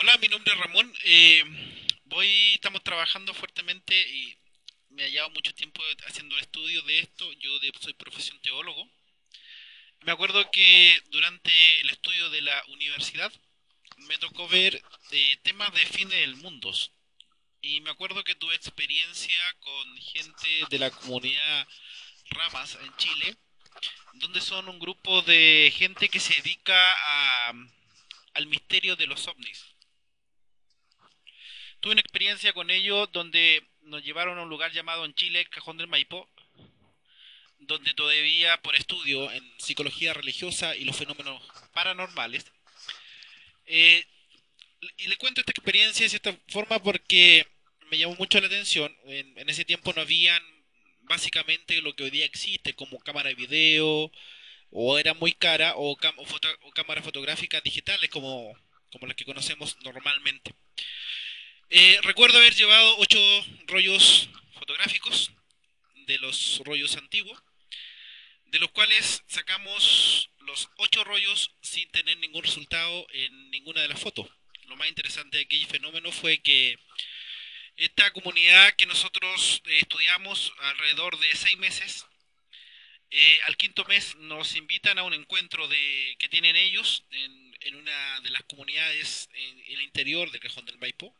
Hola, mi nombre es Ramón. Estamos trabajando fuertemente y me ha llevado mucho tiempo haciendo el estudio de esto. Soy profesión teólogo. Me acuerdo que durante el estudio de la universidad me tocó ver temas de fines del mundo. Y me acuerdo que tuve experiencia con gente de la comunidad Ramas en Chile, donde son un grupo de gente que se dedica al misterio de los ovnis. Tuve una experiencia con ellos donde nos llevaron a un lugar llamado en Chile, Cajón del Maipo, donde todavía por estudio en psicología religiosa y los fenómenos paranormales. Eh, y le cuento esta experiencia de cierta forma porque me llamó mucho la atención. En ese tiempo no habían básicamente lo que hoy día existe como cámara de video, o era muy cara, o cámaras fotográficas digitales como las que conocemos normalmente. Recuerdo haber llevado 8 rollos fotográficos de los rollos antiguos, de los cuales sacamos los 8 rollos sin tener ningún resultado en ninguna de las fotos. Lo más interesante de aquel fenómeno fue que esta comunidad que nosotros estudiamos alrededor de 6 meses, al quinto mes nos invitan a un encuentro que tienen ellos en una de las comunidades en el interior del Cajón del Maipo.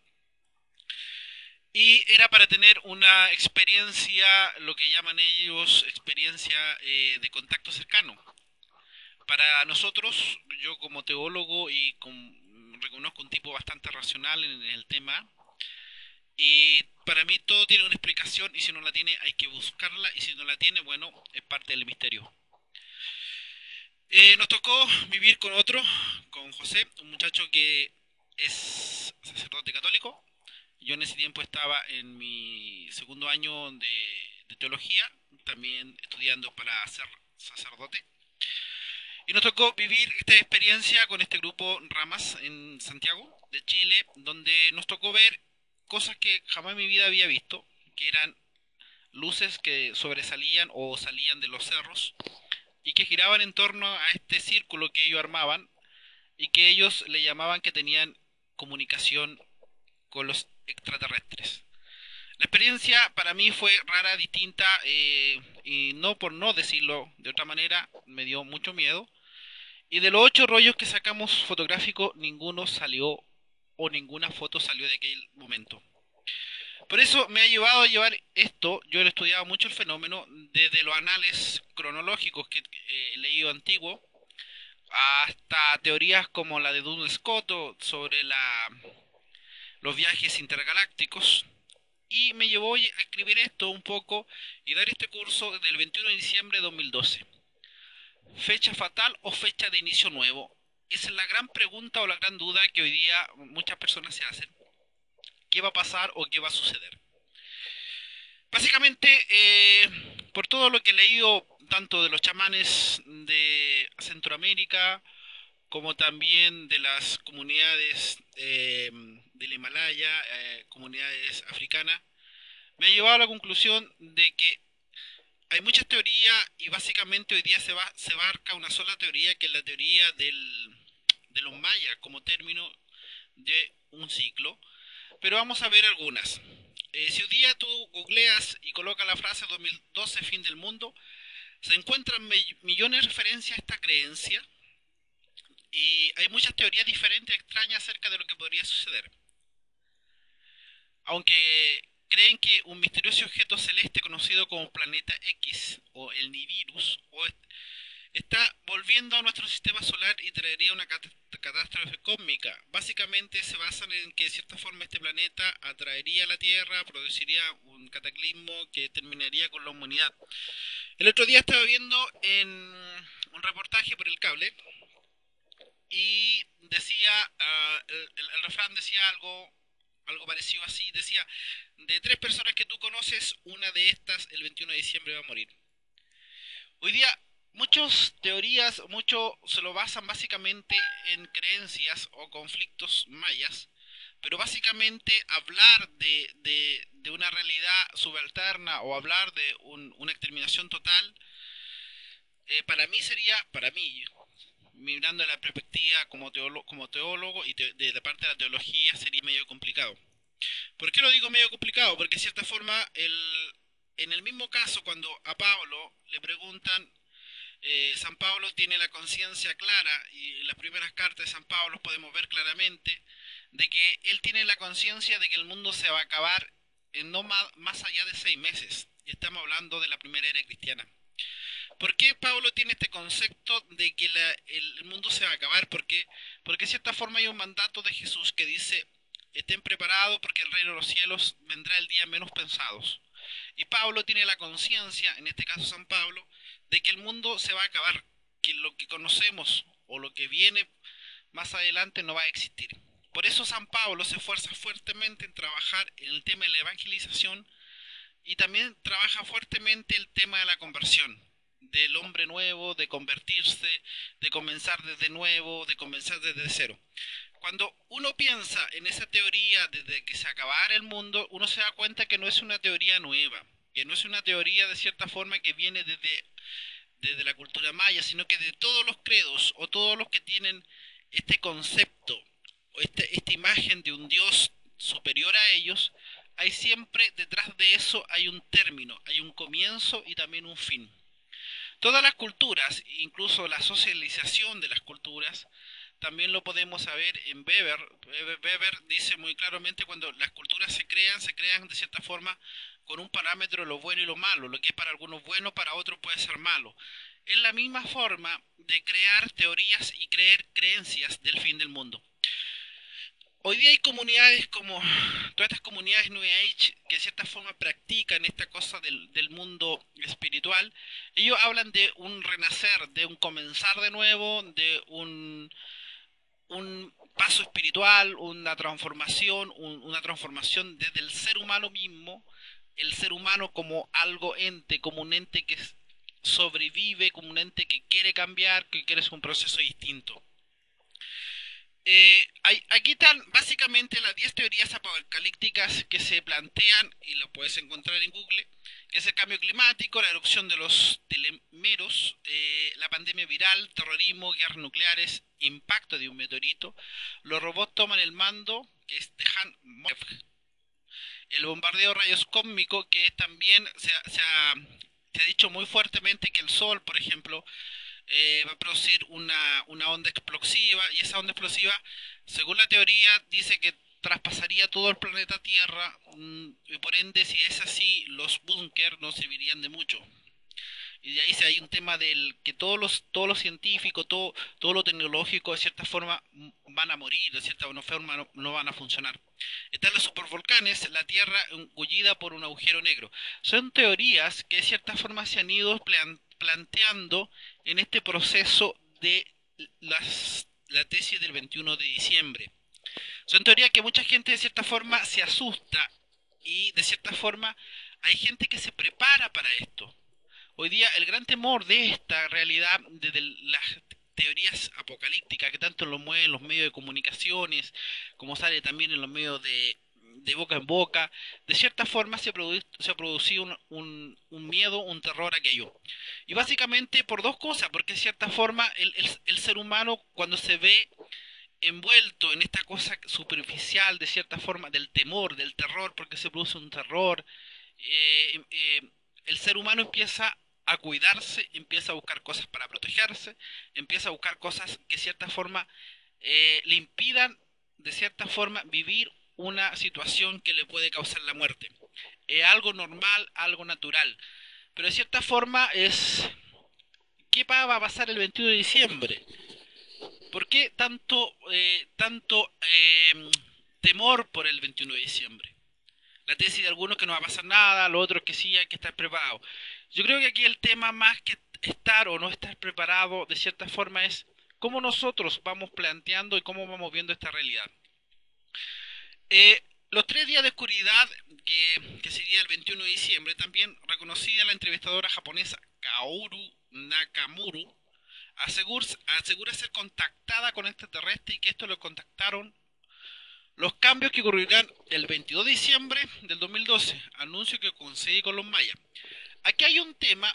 Y era para tener una experiencia, lo que llaman ellos experiencia de contacto cercano. Para nosotros, yo como teólogo reconozco un tipo bastante racional en el tema, y para mí todo tiene una explicación y si no la tiene hay que buscarla y si no la tiene, bueno, es parte del misterio. Nos tocó vivir con José, un muchacho que es sacerdote católico. Yo en ese tiempo estaba en mi segundo año de teología, también estudiando para ser sacerdote. Y nos tocó vivir esta experiencia con este grupo Ramas en Santiago de Chile, donde nos tocó ver cosas que jamás en mi vida había visto, que eran luces que sobresalían o salían de los cerros y que giraban en torno a este círculo que ellos armaban y que ellos le llamaban que tenían comunicación con los extraterrestres. La experiencia para mí fue rara, distinta, y no por no decirlo de otra manera, me dio mucho miedo. Y de los 8 rollos que sacamos fotográficos, ninguno salió o ninguna foto salió de aquel momento. Por eso me ha llevado a llevar esto, yo he estudiado mucho el fenómeno, desde los anales cronológicos que he leído antiguo, hasta teorías como la de Duns Scott sobre los viajes intergalácticos, y me llevó a escribir esto un poco y dar este curso del 21 de diciembre de 2012. ¿Fecha fatal o fecha de inicio nuevo? Esa es la gran pregunta o la gran duda que hoy día muchas personas se hacen. ¿Qué va a pasar o qué va a suceder? Básicamente, por todo lo que he leído, tanto de los chamanes de Centroamérica, como también de las comunidades del Himalaya, comunidades africanas, me ha llevado a la conclusión de que hay muchas teorías y básicamente hoy día se abarca una sola teoría, que es la teoría de los mayas como término de un ciclo, pero vamos a ver algunas. Si hoy día tú googleas y colocas la frase 2012 fin del mundo, se encuentran millones de referencias a esta creencia y hay muchas teorías diferentes, extrañas acerca de lo que podría suceder. Aunque creen que un misterioso objeto celeste conocido como Planeta X o el Nibiru está volviendo a nuestro sistema solar y traería una catástrofe cósmica. Básicamente se basan en que de cierta forma este planeta atraería a la Tierra, produciría un cataclismo que terminaría con la humanidad. El otro día estaba viendo en un reportaje por el cable y decía, el refrán decía algo parecido así, decía, de 3 personas que tú conoces, una de estas el 21 de diciembre va a morir. Hoy día muchas teorías, mucho se lo basan básicamente en creencias o conflictos mayas, pero básicamente hablar de una realidad subalterna o hablar de una exterminación total, para mí sería, para mí, mirando la perspectiva como teólogo y de la parte de la teología sería medio complicado. ¿Por qué lo digo medio complicado? Porque de cierta forma, en el mismo caso, cuando a Pablo le preguntan, San Pablo tiene la conciencia clara, y en las primeras cartas de San Pablo podemos ver claramente de que él tiene la conciencia de que el mundo se va a acabar en no más allá de 6 meses. Y estamos hablando de la primera era cristiana. ¿Por qué Pablo tiene este concepto de que el mundo se va a acabar? Porque de cierta forma hay un mandato de Jesús que dice, estén preparados porque el reino de los cielos vendrá el día menos pensados. Y Pablo tiene la conciencia, en este caso San Pablo, de que el mundo se va a acabar, que lo que conocemos o lo que viene más adelante no va a existir. Por eso San Pablo se esfuerza fuertemente en trabajar en el tema de la evangelización y también trabaja fuertemente el tema de la conversión, del hombre nuevo, de convertirse, de comenzar desde nuevo, de comenzar desde cero. Cuando uno piensa en esa teoría desde que se acabara el mundo, uno se da cuenta que no es una teoría nueva, que no es una teoría de cierta forma que viene desde la cultura maya, sino que de todos los credos o todos los que tienen este concepto o esta imagen de un Dios superior a ellos, hay siempre detrás de eso hay un término, hay un comienzo y también un fin. Todas las culturas, incluso la socialización de las culturas, también lo podemos saber en Weber. Weber dice muy claramente cuando las culturas se crean de cierta forma con un parámetro de lo bueno y lo malo. Lo que es para algunos bueno, para otros puede ser malo. Es la misma forma de crear teorías y creer creencias del fin del mundo. Hoy día hay comunidades como todas estas comunidades New Age que de cierta forma practican esta cosa del mundo espiritual. Ellos hablan de un renacer, de un comenzar de nuevo, de un paso espiritual, una transformación desde el ser humano mismo, el ser humano como algo ente, como un ente que sobrevive, como un ente que quiere cambiar, que quiere hacer un proceso distinto. Aquí están básicamente las 10 teorías apocalípticas que se plantean, y lo puedes encontrar en Google, que es el cambio climático, la erupción de los telemeros, la pandemia viral, terrorismo, guerras nucleares, impacto de un meteorito, los robots toman el mando, que es de Han Moev, el bombardeo de rayos cósmicos, que también se ha dicho muy fuertemente que el Sol, por ejemplo, va a producir una onda explosiva, y esa onda explosiva, según la teoría, dice que traspasaría todo el planeta Tierra, y por ende, si es así, los búnkers no servirían de mucho. Y de ahí se hay un tema del que todos los científicos, todo lo tecnológico, de cierta forma, van a morir, de cierta forma no van a funcionar. Están los supervolcanes, la Tierra engullida por un agujero negro. Son teorías que de cierta forma se han ido planteando en este proceso de la tesis del 21 de diciembre. Son teorías que mucha gente de cierta forma se asusta, y de cierta forma hay gente que se prepara para esto. Hoy día el gran temor de esta realidad, de las teorías apocalípticas que tanto lo mueven los medios de comunicaciones, como sale también en los medios de boca en boca, de cierta forma se ha producido un miedo, un terror a aquello. Y básicamente por dos cosas, porque de cierta forma el ser humano cuando se ve envuelto en esta cosa superficial, de cierta forma, del temor, del terror, porque se produce un terror, eh, eh, el ser humano empieza a cuidarse, empieza a buscar cosas para protegerse, empieza a buscar cosas que de cierta forma le impidan, de cierta forma, vivir una situación que le puede causar la muerte. Es algo normal, algo natural. Pero de cierta forma es... ¿Qué va a pasar el 21 de diciembre? ¿Por qué tanto temor por el 21 de diciembre? La tesis de algunos que no va a pasar nada, los otros que sí hay que estar preparado. Yo creo que aquí el tema más que estar o no estar preparado de cierta forma es cómo nosotros vamos planteando y cómo vamos viendo esta realidad. Los 3 días de oscuridad, que sería el 21 de diciembre, también reconocida la entrevistadora japonesa Kaoru Nakamura, asegura ser contactada con extraterrestres y que esto lo contactaron los cambios que ocurrirán el 22 de diciembre del 2012, anuncio que coincidí con los mayas. Aquí hay un tema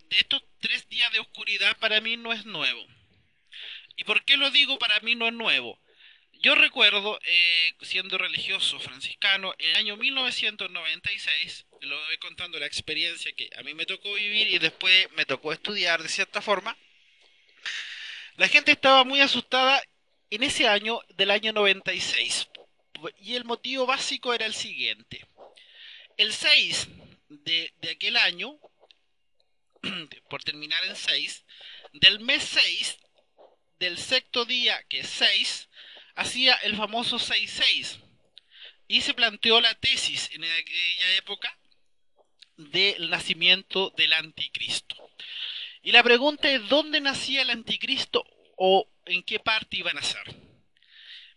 de estos 3 días de oscuridad, para mí no es nuevo. ¿Y por qué lo digo? Para mí no es nuevo. Yo recuerdo, siendo religioso franciscano, en el año 1996, lo voy contando la experiencia que a mí me tocó vivir y después me tocó estudiar de cierta forma, la gente estaba muy asustada en ese año del año 96. Y el motivo básico era el siguiente. El 6 de aquel año, por terminar en 6, del mes 6 del sexto día, que es 6, hacía el famoso 6-6 y se planteó la tesis en aquella época del nacimiento del anticristo. Y la pregunta es, ¿dónde nacía el anticristo o en qué parte iba a nacer?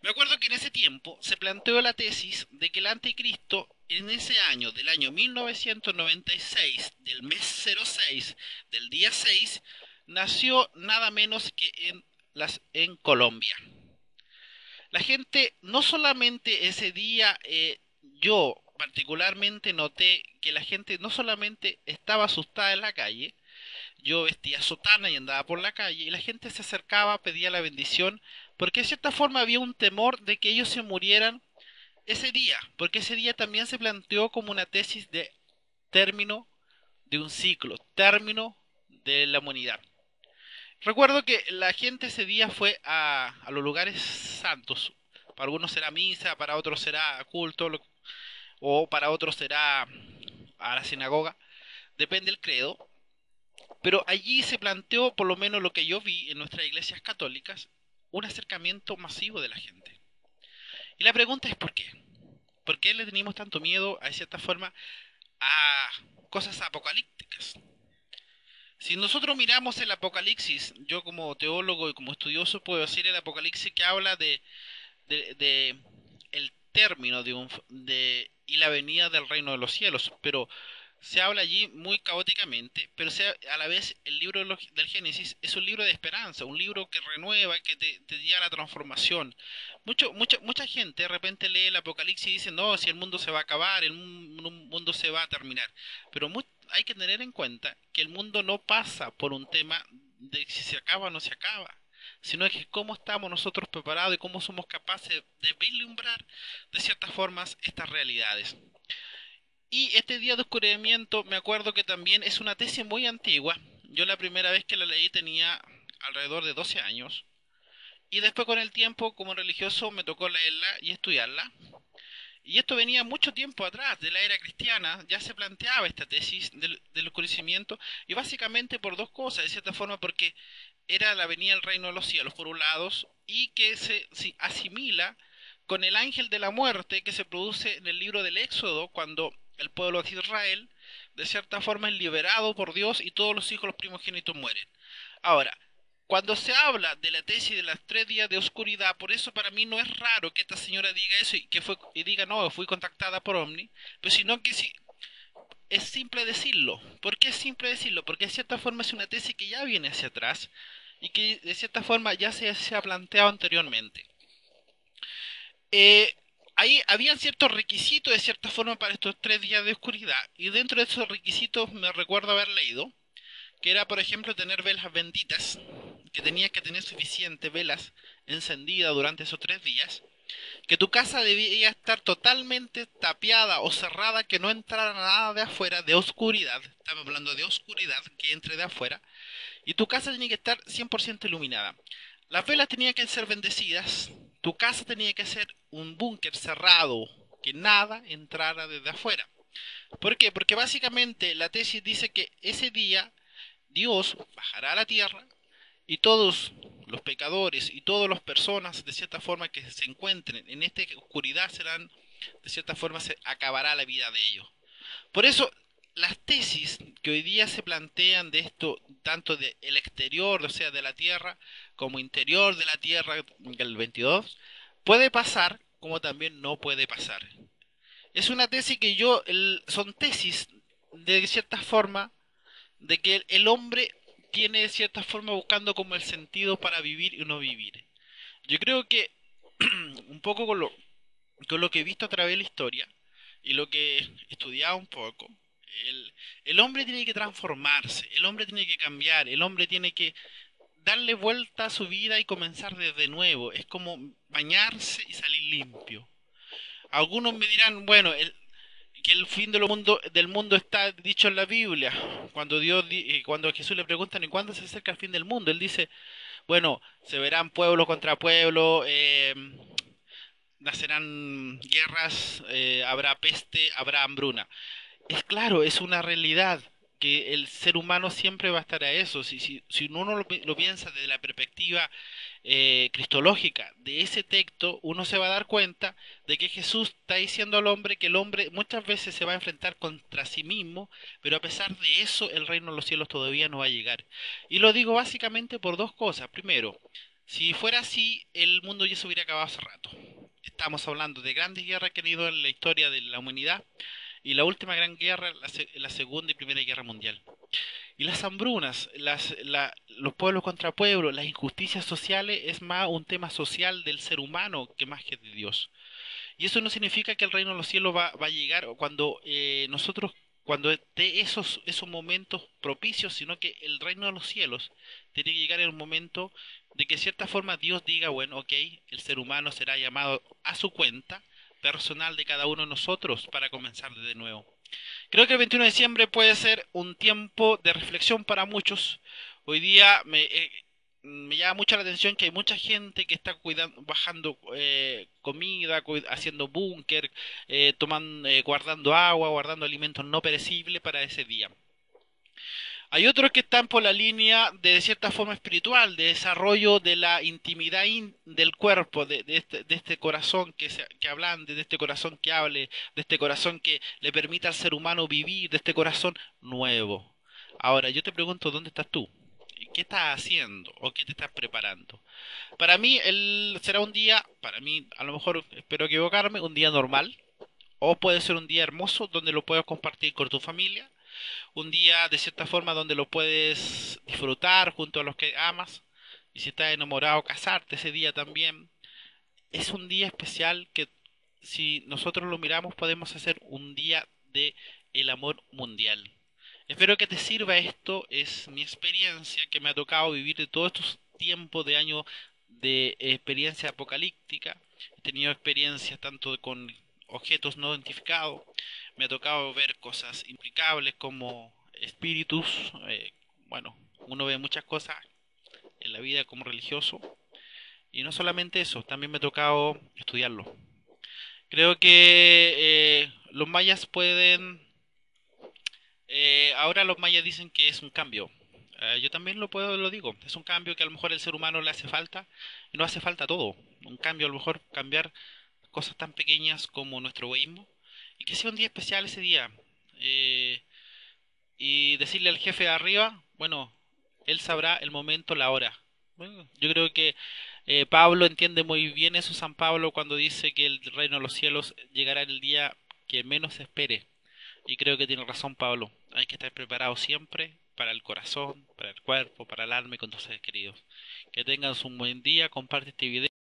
Me acuerdo que en ese tiempo se planteó la tesis de que el anticristo en ese año, del año 1996, del mes 06, del día 6, nació nada menos que en Colombia. La gente, no solamente ese día, yo particularmente noté que la gente no solamente estaba asustada en la calle, yo vestía sotana y andaba por la calle, y la gente se acercaba, pedía la bendición, porque de cierta forma había un temor de que ellos se murieran ese día, porque ese día también se planteó como una tesis de término de un ciclo, término de la humanidad. Recuerdo que la gente ese día fue a los lugares santos. Para algunos será misa, para otros será culto, o para otros será a la sinagoga. Depende del credo. Pero allí se planteó, por lo menos lo que yo vi en nuestras iglesias católicas, un acercamiento masivo de la gente. Y la pregunta es ¿por qué? ¿Por qué le tenemos tanto miedo, a cierta forma, a cosas apocalípticas? Si nosotros miramos el Apocalipsis, yo como teólogo y como estudioso puedo decir el Apocalipsis que habla de el término y la venida del reino de los cielos, pero se habla allí muy caóticamente, pero a la vez el libro del Génesis es un libro de esperanza, un libro que renueva, que te lleva a la transformación. Mucha gente de repente lee el Apocalipsis y dice, no, si el mundo se va a acabar, mundo se va a terminar, pero hay que tener en cuenta que el mundo no pasa por un tema de si se acaba o no se acaba, sino que cómo estamos nosotros preparados y cómo somos capaces de vislumbrar de ciertas formas estas realidades. Y este día de oscurecimiento me acuerdo que también es una tesis muy antigua. Yo la primera vez que la leí tenía alrededor de 12 años. Y después con el tiempo como religioso me tocó leerla y estudiarla. Y esto venía mucho tiempo atrás, de la era cristiana, ya se planteaba esta tesis del oscurecimiento, y básicamente por dos cosas, de cierta forma porque era la venida del reino de los cielos, por un lado, y que se asimila con el ángel de la muerte que se produce en el libro del Éxodo, cuando el pueblo de Israel, de cierta forma, es liberado por Dios y todos los hijos, los primogénitos, mueren. Ahora, cuando se habla de la tesis de las 3 días de oscuridad, por eso para mí no es raro que esta señora diga eso y diga no, fui contactada por Omni, pero sino que sí, es simple decirlo. ¿Por qué es simple decirlo? Porque de cierta forma es una tesis que ya viene hacia atrás y que de cierta forma ya se ha planteado anteriormente. Eh, Ahí habían ciertos requisitos de cierta forma para estos 3 días de oscuridad y dentro de esos requisitos me recuerdo haber leído que era por ejemplo tener velas benditas, que tenías que tener suficientes velas encendidas durante esos 3 días, que tu casa debía estar totalmente tapiada o cerrada, que no entrara nada de afuera, de oscuridad, estamos hablando de oscuridad, que entre de afuera, y tu casa tenía que estar 100% iluminada. Las velas tenían que ser bendecidas, tu casa tenía que ser un búnker cerrado, que nada entrara desde afuera. ¿Por qué? Porque básicamente la tesis dice que ese día Dios bajará a la tierra y todos los pecadores y todas las personas de cierta forma que se encuentren en esta oscuridad serán, de cierta forma se acabará la vida de ellos. Por eso las tesis que hoy día se plantean de esto, tanto del exterior, o sea, de la Tierra, como interior de la Tierra, el 22, puede pasar como también no puede pasar. Es una tesis que son tesis de cierta forma de que el hombre tiene de cierta forma buscando como el sentido para vivir y no vivir. Yo creo que un poco con lo que he visto a través de la historia y lo que he estudiado un poco, el, el hombre tiene que transformarse, el hombre tiene que cambiar, el hombre tiene que darle vuelta a su vida y comenzar desde nuevo. Es como bañarse y salir limpio. Algunos me dirán, bueno, que el fin del mundo está dicho en la Biblia. Cuando a Jesús le preguntan, ¿y cuándo se acerca el fin del mundo? Él dice, bueno, se verán pueblo contra pueblo, nacerán guerras, habrá peste, habrá hambruna. Es claro, es una realidad que el ser humano siempre va a estar a eso. Si uno lo piensa desde la perspectiva cristológica de ese texto, uno se va a dar cuenta de que Jesús está diciendo al hombre que el hombre muchas veces se va a enfrentar contra sí mismo, pero a pesar de eso el reino de los cielos todavía no va a llegar. Y lo digo básicamente por dos cosas. Primero, si fuera así, el mundo ya se hubiera acabado hace rato. Estamos hablando de grandes guerras que han ido en la historia de la humanidad y la última gran guerra, la Segunda y Primera Guerra Mundial. Y las hambrunas, los pueblos contra pueblos, las injusticias sociales es más un tema social del ser humano que más que de Dios. Y eso no significa que el reino de los cielos va a llegar cuando cuando esté esos momentos propicios, sino que el reino de los cielos tiene que llegar en un momento de que de cierta forma Dios diga, bueno, ok, el ser humano será llamado a su cuenta personal de cada uno de nosotros para comenzar de nuevo. Creo que el 21 de diciembre puede ser un tiempo de reflexión para muchos. Hoy día me llama mucho la atención que hay mucha gente que está cuidando, bajando comida, haciendo búnker, guardando agua, guardando alimentos no perecibles para ese día. Hay otros que están por la línea de cierta forma espiritual, de desarrollo de la intimidad del cuerpo, de este corazón que ablande, de este corazón que hable, de este corazón que le permita al ser humano vivir, de este corazón nuevo. Ahora, yo te pregunto, ¿dónde estás tú? ¿Qué estás haciendo o qué te estás preparando? Para mí será un día, para mí a lo mejor espero equivocarme, un día normal, o puede ser un día hermoso donde lo puedas compartir con tu familia, un día de cierta forma donde lo puedes disfrutar junto a los que amas, y si estás enamorado, casarte ese día también. Es un día especial que si nosotros lo miramos podemos hacer un día de el amor mundial. Espero que te sirva esto, es mi experiencia que me ha tocado vivir de todos estos tiempos de años de experiencia apocalíptica. He tenido experiencias tanto con objetos no identificados, me ha tocado ver cosas implicables como espíritus, bueno, uno ve muchas cosas en la vida como religioso, y no solamente eso, también me ha tocado estudiarlo. Creo que los mayas ahora los mayas dicen que es un cambio. Yo también lo digo, es un cambio que a lo mejor el ser humano le hace falta, y no hace falta todo. Un cambio, a lo mejor cambiar cosas tan pequeñas como nuestro egoísmo, y que sea un día especial ese día. Eh, y decirle al jefe de arriba, bueno, él sabrá el momento, la hora. Bueno, yo creo que Pablo entiende muy bien eso, San Pablo, cuando dice que el reino de los cielos llegará en el día que menos se espere. Y creo que tiene razón Pablo. Hay que estar preparado siempre para el corazón, para el cuerpo, para el alma y con tus seres queridos. Que tengas un buen día, comparte este video.